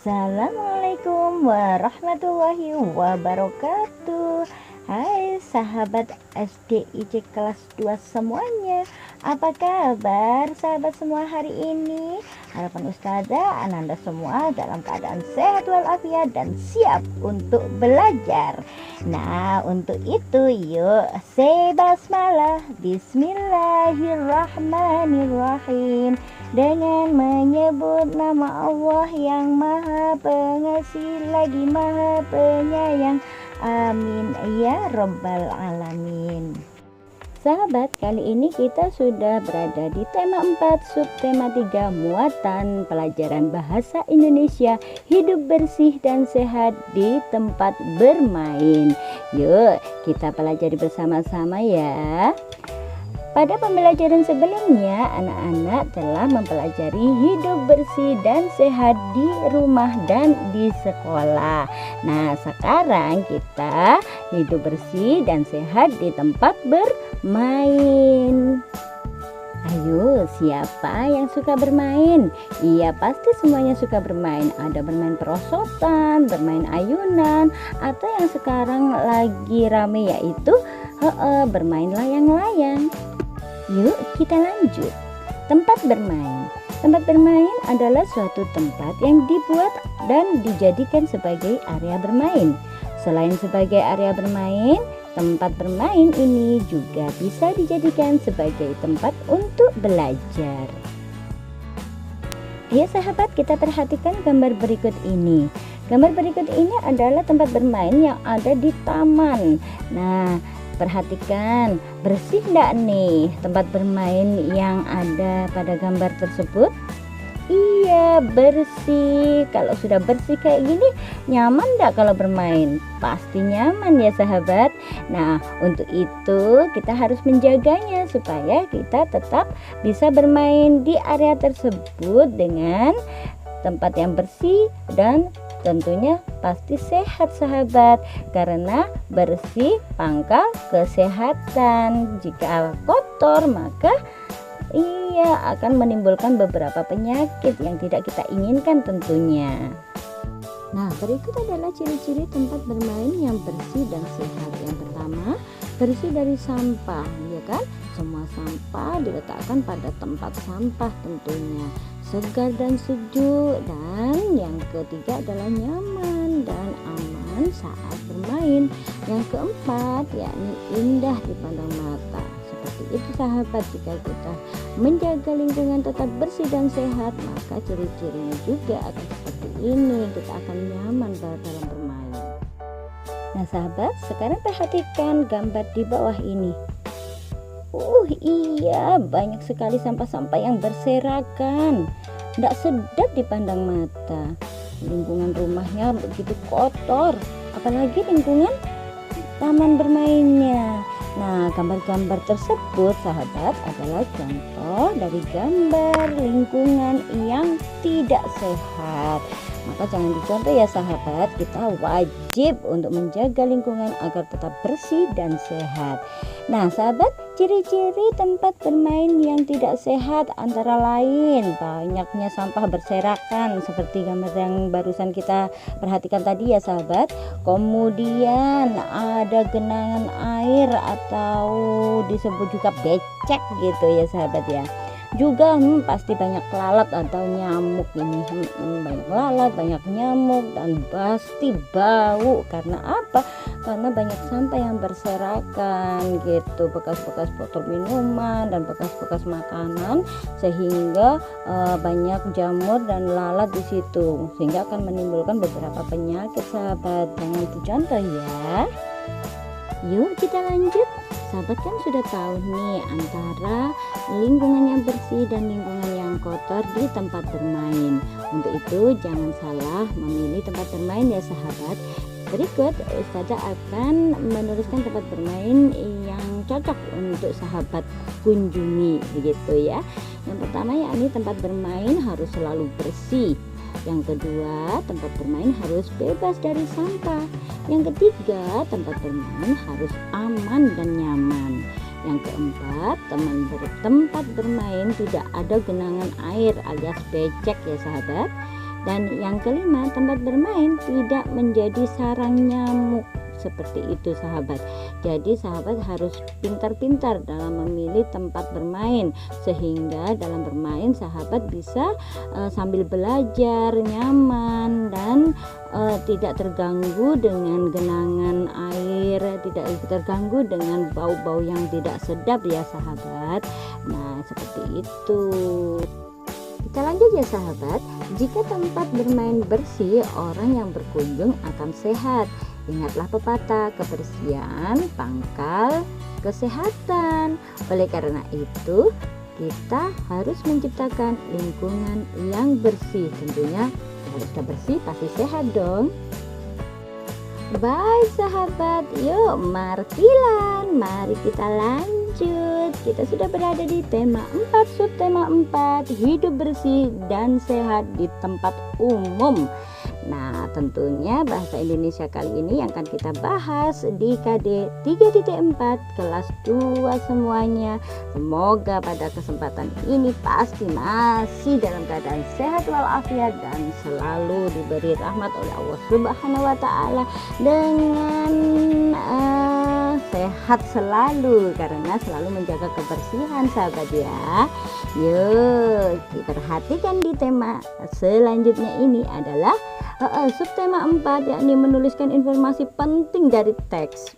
Assalamualaikum warahmatullahi wabarakatuh. Hai sahabat SDIC kelas 2 semuanya. Apa kabar sahabat semua hari ini? Harapan Ustazah Ananda semua dalam keadaan sehat walafiat dan siap untuk belajar. Nah, untuk itu yuk say basmalah, bismillahirrahmanirrahim, dengan menyebut nama Allah yang Maha Pengasih lagi Maha Penyayang. Amin ya Rabbal Alamin. Sahabat, kali ini kita sudah berada di tema 4 subtema 3 muatan pelajaran bahasa Indonesia hidup bersih dan sehat di tempat bermain. Yuk kita pelajari bersama-sama ya. Pada pembelajaran sebelumnya, anak-anak telah mempelajari hidup bersih dan sehat di rumah dan di sekolah. Nah, sekarang kita hidup bersih dan sehat di tempat bermain. Ayo, siapa yang suka bermain? Iya, pasti semuanya suka bermain. Ada bermain perosotan, bermain ayunan, atau yang sekarang lagi rame yaitu bermain layang-layang. Yuk kita lanjut. Tempat bermain. Tempat bermain adalah suatu tempat yang dibuat dan dijadikan sebagai area bermain. Selain sebagai area bermain, tempat bermain ini juga bisa dijadikan sebagai tempat untuk belajar. Ya sahabat, kita perhatikan gambar berikut ini. Gambar berikut ini adalah tempat bermain yang ada di taman. Nah, perhatikan, bersih enggak nih tempat bermain yang ada pada gambar tersebut? Iya, bersih. Kalau sudah bersih kayak gini, nyaman enggak kalau bermain? Pasti nyaman ya sahabat. Nah, untuk itu kita harus menjaganya supaya kita tetap bisa bermain di area tersebut dengan tempat yang bersih dan tentunya pasti sehat sahabat, karena bersih pangkal kesehatan. Jika kotor maka akan menimbulkan beberapa penyakit yang tidak kita inginkan tentunya. Nah, berikut adalah ciri-ciri tempat bermain yang bersih dan sehat. Yang pertama, bersih dari sampah, ya kan? Semua sampah diletakkan pada tempat sampah tentunya. Segar dan sejuk, dan yang ketiga adalah nyaman dan aman saat bermain. Yang keempat yakni indah dipandang mata. Seperti itu sahabat, jika kita menjaga lingkungan tetap bersih dan sehat, maka ciri-cirinya juga akan seperti ini, kita akan nyaman dalam bermain. Nah sahabat, sekarang perhatikan gambar di bawah ini. Iya, banyak sekali sampah-sampah yang berserakan. Tidak sedap dipandang mata. Lingkungan rumahnya begitu kotor, apalagi lingkungan taman bermainnya. Nah, gambar-gambar tersebut sahabat adalah contoh dari gambar lingkungan yang tidak sehat. Maka jangan dicontoh ya sahabat, kita wajib untuk menjaga lingkungan agar tetap bersih dan sehat. Nah sahabat, ciri-ciri tempat bermain yang tidak sehat antara lain banyaknya sampah berserakan seperti gambar yang barusan kita perhatikan tadi ya sahabat. Kemudian ada genangan air atau disebut juga becek gitu ya sahabat ya. Juga pasti banyak lalat atau nyamuk ini, banyak lalat, banyak nyamuk, dan pasti bau. Karena apa? Karena banyak sampah yang berserakan gitu, bekas-bekas botol minuman dan bekas-bekas makanan, sehingga banyak jamur dan lalat di situ, sehingga akan menimbulkan beberapa penyakit sahabat. Jangan dicontoh ya. Yuk kita lanjut. Sahabat kan sudah tahu nih antara lingkungan yang bersih dan lingkungan yang kotor di tempat bermain. Untuk itu jangan salah memilih tempat bermain ya sahabat. Berikut Ustazah akan menuliskan tempat bermain yang cocok untuk sahabat kunjungi begitu ya. Yang pertama yakni tempat bermain harus selalu bersih. Yang kedua, tempat bermain harus bebas dari sampah. Yang ketiga, tempat bermain harus aman dan nyaman. Yang keempat, tempat bermain tidak ada genangan air alias becek ya sahabat. Dan yang kelima, tempat bermain tidak menjadi sarang nyamuk. Seperti itu sahabat. Jadi sahabat harus pintar-pintar dalam memilih tempat bermain, sehingga dalam bermain sahabat bisa sambil belajar nyaman dan tidak terganggu dengan genangan air, tidak terganggu dengan bau-bau yang tidak sedap ya sahabat. Nah seperti itu. Kita lanjut ya sahabat. Jika tempat bermain bersih, orang yang berkunjung akan sehat. Ingatlah pepatah, kebersihan pangkal kesehatan. Oleh karena itu, kita harus menciptakan lingkungan yang bersih. Tentunya kalau sudah bersih pasti sehat dong. Baik sahabat, yuk marilah, mari kita lanjut. Kita sudah berada di tema 4, subtema 4, hidup bersih dan sehat di tempat umum. Nah tentunya bahasa Indonesia kali ini yang akan kita bahas di KD 3.4 kelas 2 semuanya. Semoga pada kesempatan ini pasti masih dalam keadaan sehat walafiat dan selalu diberi rahmat oleh Allah Subhanahu wa taala dengan sehat selalu, karena selalu menjaga kebersihan sahabat ya. Yuk kita perhatikan di tema selanjutnya ini adalah subtema 4, yakni menuliskan informasi penting dari teks.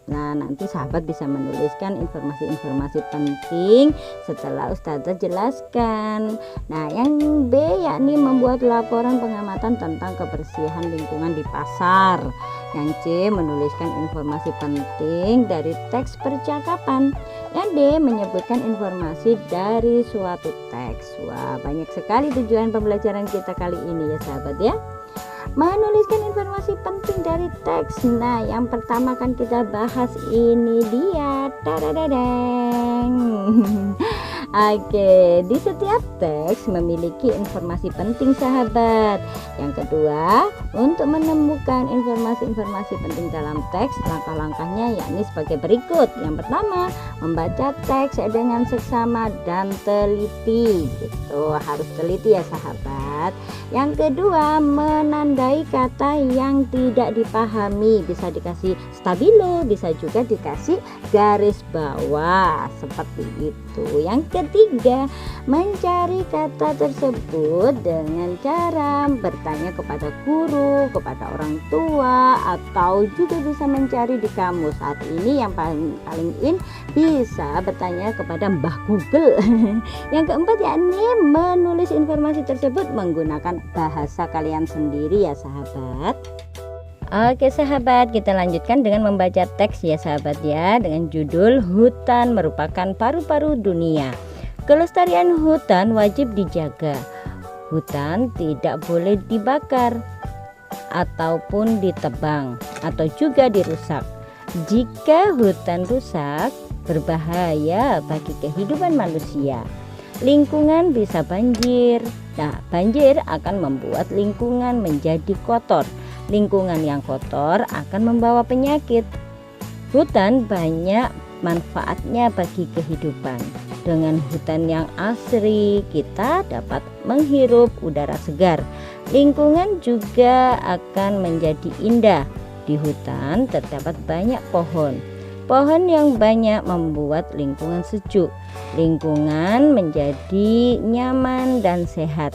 Nah nanti sahabat bisa menuliskan informasi-informasi penting setelah Ustazah jelaskan. Nah yang B yakni membuat laporan pengamatan tentang kebersihan lingkungan di pasar. Yang C menuliskan informasi penting dari teks percakapan. Yang D menyebutkan informasi dari suatu teks. Wah banyak sekali tujuan pembelajaran kita kali ini ya sahabat ya. Menuliskan informasi penting dari teks. Nah yang pertama kan kita bahas ini dia, tadadadeng. Oke, di setiap teks memiliki informasi penting sahabat. Yang kedua, untuk menemukan informasi-informasi penting dalam teks, langkah-langkahnya yakni sebagai berikut. Yang pertama, membaca teks dengan seksama dan teliti. Gitu, harus teliti ya sahabat. Yang kedua, menandai kata yang tidak dipahami. Bisa dikasih stabilo, bisa juga dikasih garis bawah seperti itu. Yang ketiga, mencari kata tersebut dengan cara bertanya kepada guru, kepada orang tua, atau juga bisa mencari di kamus. Saat ini yang paling in bisa bertanya kepada Mbah Google. Yang keempat yakni menulis informasi tersebut menggunakan bahasa kalian sendiri ya sahabat. Oke sahabat, kita lanjutkan dengan membaca teks ya sahabat ya, dengan judul Hutan Merupakan Paru-Paru Dunia. Kelestarian hutan wajib dijaga. Hutan tidak boleh dibakar ataupun ditebang atau juga dirusak. Jika hutan rusak, berbahaya bagi kehidupan manusia. Lingkungan bisa banjir. Nah, banjir akan membuat lingkungan menjadi kotor. Lingkungan yang kotor akan membawa penyakit. Hutan banyak manfaatnya bagi kehidupan. Dengan hutan yang asri, kita dapat menghirup udara segar. Lingkungan juga akan menjadi indah. Di hutan terdapat banyak pohon. Pohon yang banyak membuat lingkungan sejuk. Lingkungan menjadi nyaman dan sehat.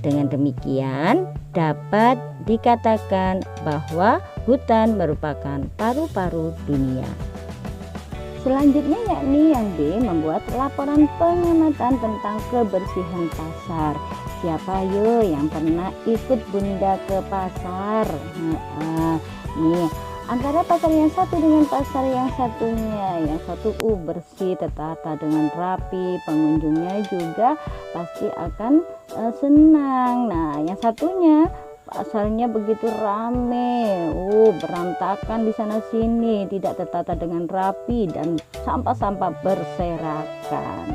Dengan demikian, dapat dikatakan bahwa hutan merupakan paru-paru dunia. Selanjutnya yakni yang B, membuat laporan pengamatan tentang kebersihan pasar. Siapa yo yang pernah ikut Bunda ke pasar? Nih, antara pasar yang satu dengan pasar yang satunya, yang satu bersih, tertata dengan rapi, pengunjungnya juga pasti akan senang. Nah yang satunya pasarnya begitu rame, berantakan di sana sini, tidak tertata dengan rapi dan sampah-sampah berserakan.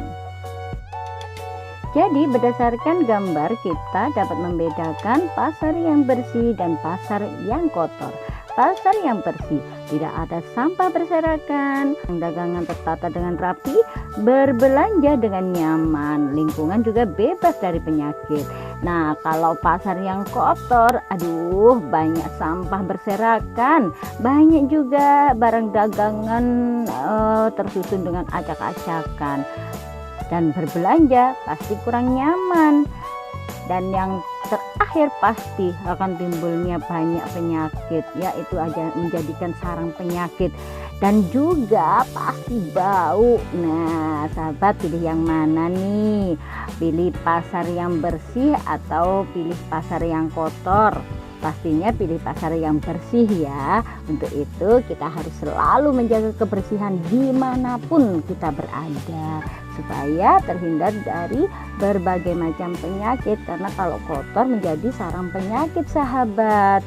Jadi berdasarkan gambar kita dapat membedakan pasar yang bersih dan pasar yang kotor. Pasar yang bersih, tidak ada sampah berserakan, dagangan tertata dengan rapi, berbelanja dengan nyaman, lingkungan juga bebas dari penyakit. Nah, kalau pasar yang kotor, aduh, banyak sampah berserakan, banyak juga barang dagangan tersusun dengan acak-acakan, dan berbelanja pasti kurang nyaman. Dan yang terakhir pasti akan timbulnya banyak penyakit, ya itu aja menjadikan sarang penyakit, dan juga pasti bau. Nah, sahabat, pilih yang mana nih? Pilih pasar yang bersih atau pilih pasar yang kotor? Pastinya pilih pasar yang bersih ya. Untuk itu kita harus selalu menjaga kebersihan dimanapun kita berada, supaya terhindar dari berbagai macam penyakit, karena kalau kotor menjadi sarang penyakit, sahabat.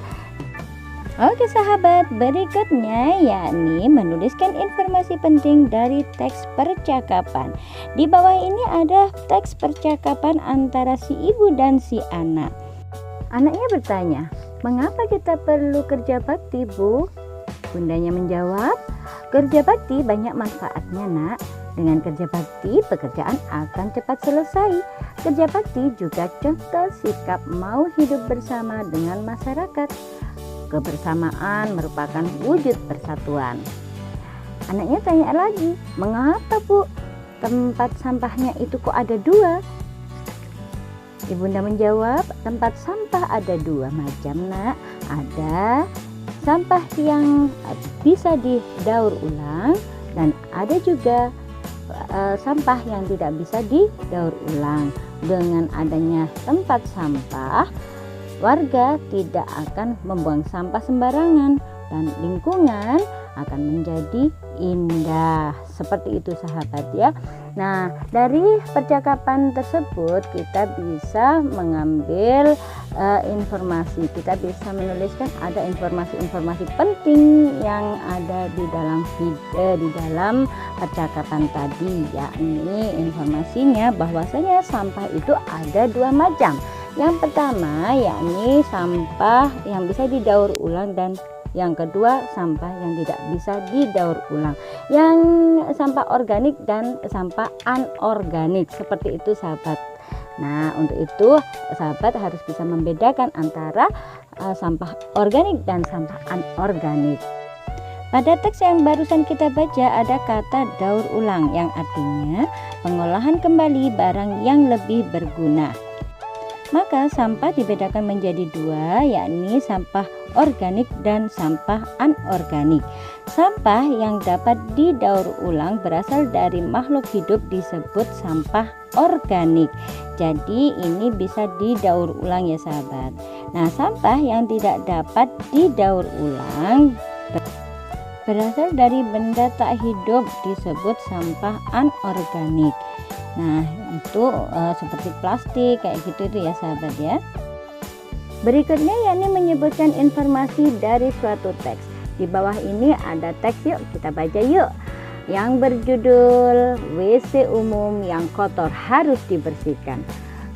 Oke sahabat, berikutnya yakni menuliskan informasi penting dari teks percakapan. Di bawah ini ada teks percakapan antara si ibu dan si anak. Anaknya bertanya, "Mengapa kita perlu kerja bakti, Bu?" Bundanya menjawab, "Kerja bakti banyak manfaatnya, Nak. Dengan kerja bakti, pekerjaan akan cepat selesai. Kerja bakti juga contoh sikap mau hidup bersama dengan masyarakat. Kebersamaan merupakan wujud persatuan." Anaknya tanya lagi, "Mengapa, Bu? Tempat sampahnya itu kok ada 2?" Ibunda menjawab, "Tempat sampah ada 2 macam, Nak. Ada sampah yang bisa didaur ulang dan ada juga sampah yang tidak bisa didaur ulang. Dengan adanya tempat sampah, warga tidak akan membuang sampah sembarangan dan lingkungan akan menjadi indah." Seperti itu sahabat ya. Nah, dari percakapan tersebut kita bisa mengambil informasi. Kita bisa menuliskan ada informasi-informasi penting yang ada di dalam percakapan tadi, yakni informasinya bahwasanya sampah itu ada 2 macam. Yang pertama yakni sampah yang bisa didaur ulang, dan yang kedua sampah yang tidak bisa didaur ulang, yang sampah organik dan sampah anorganik. Seperti itu sahabat. Nah, untuk itu sahabat harus bisa membedakan antara sampah organik dan sampah anorganik. Pada teks yang barusan kita baca ada kata daur ulang, yang artinya pengolahan kembali barang yang lebih berguna. Maka sampah dibedakan menjadi 2, yakni sampah organik dan sampah anorganik. Sampah yang dapat didaur ulang berasal dari makhluk hidup disebut sampah organik. Jadi ini bisa didaur ulang ya sahabat. Nah, sampah yang tidak dapat didaur ulang berasal dari benda tak hidup disebut sampah anorganik. Nah, itu seperti plastik kayak gitu ya sahabat ya. Berikutnya yakni menyebutkan informasi dari suatu teks. Di bawah ini ada teks, yuk kita baca yuk. Yang berjudul WC umum yang kotor harus dibersihkan.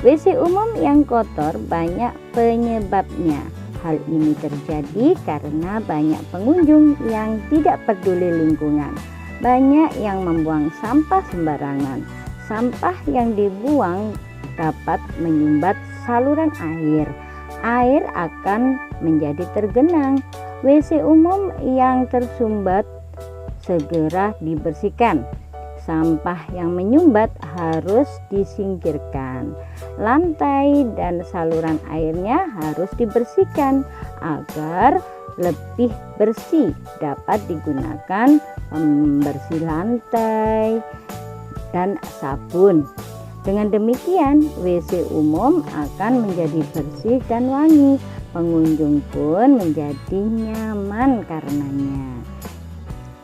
WC umum yang kotor banyak penyebabnya. Hal ini terjadi karena banyak pengunjung yang tidak peduli lingkungan. Banyak yang membuang sampah sembarangan. Sampah yang dibuang dapat menyumbat saluran air. Air akan menjadi tergenang. WC umum yang tersumbat segera dibersihkan. Sampah yang menyumbat harus disingkirkan. Lantai dan saluran airnya harus dibersihkan agar lebih bersih, dapat digunakan pembersih lantai dan sabun. Dengan demikian WC umum akan menjadi bersih dan wangi. Pengunjung pun menjadi nyaman karenanya.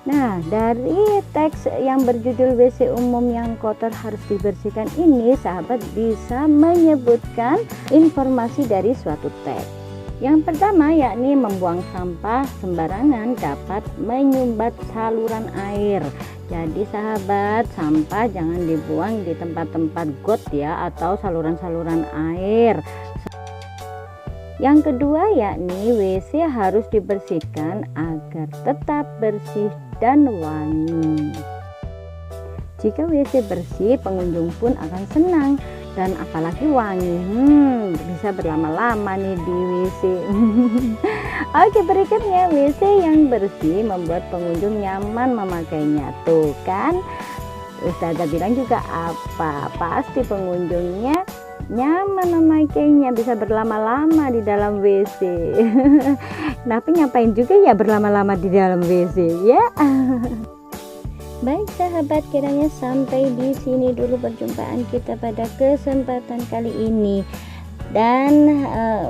Nah, dari teks yang berjudul WC umum yang kotor harus dibersihkan ini, sahabat bisa menyebutkan informasi dari suatu teks. Yang pertama yakni membuang sampah sembarangan dapat menyumbat saluran air. Jadi sahabat, sampah jangan dibuang di tempat-tempat got ya, atau saluran-saluran air. Yang kedua yakni WC harus dibersihkan agar tetap bersih dan wangi. Jika WC bersih, pengunjung pun akan senang. dan apalagi wangi. Bisa berlama-lama nih di WC. Oke, berikutnya WC yang bersih membuat pengunjung nyaman memakainya. Tuh kan, Ustazah bilang juga apa? Pasti pengunjungnya nyaman memakainya, bisa berlama-lama di dalam WC. Tapi ngapain juga ya berlama-lama di dalam WC ya? Baik sahabat, kiranya sampai di sini dulu perjumpaan kita pada kesempatan kali ini. Dan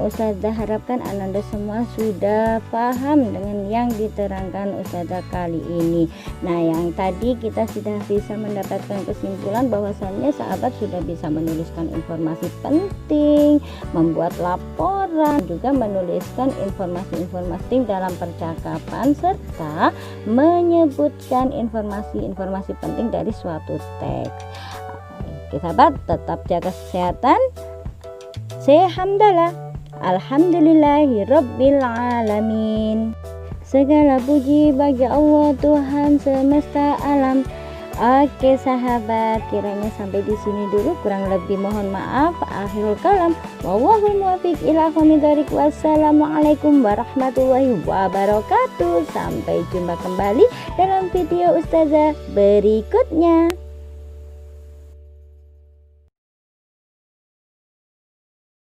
Ustazah harapkan Ananda semua sudah paham dengan yang diterangkan Ustazah kali ini. Nah, yang tadi kita sudah bisa mendapatkan kesimpulan bahwasannya sahabat sudah bisa menuliskan informasi penting, membuat laporan, juga menuliskan informasi-informasi dalam percakapan, serta menyebutkan informasi-informasi penting dari suatu teks. Oke sahabat, tetap jaga kesehatan. Saya hamdalah, alhamdulillahi rabbil alamin. Segala puji bagi Allah Tuhan semesta alam. Oke sahabat, kiranya sampai di sini dulu, kurang lebih mohon maaf. Akhirul kalam, wallahul muwaffiq ila aqwamit thoriq. Wassalamualaikum warahmatullahi wabarakatuh. Sampai jumpa kembali dalam video Ustazah berikutnya.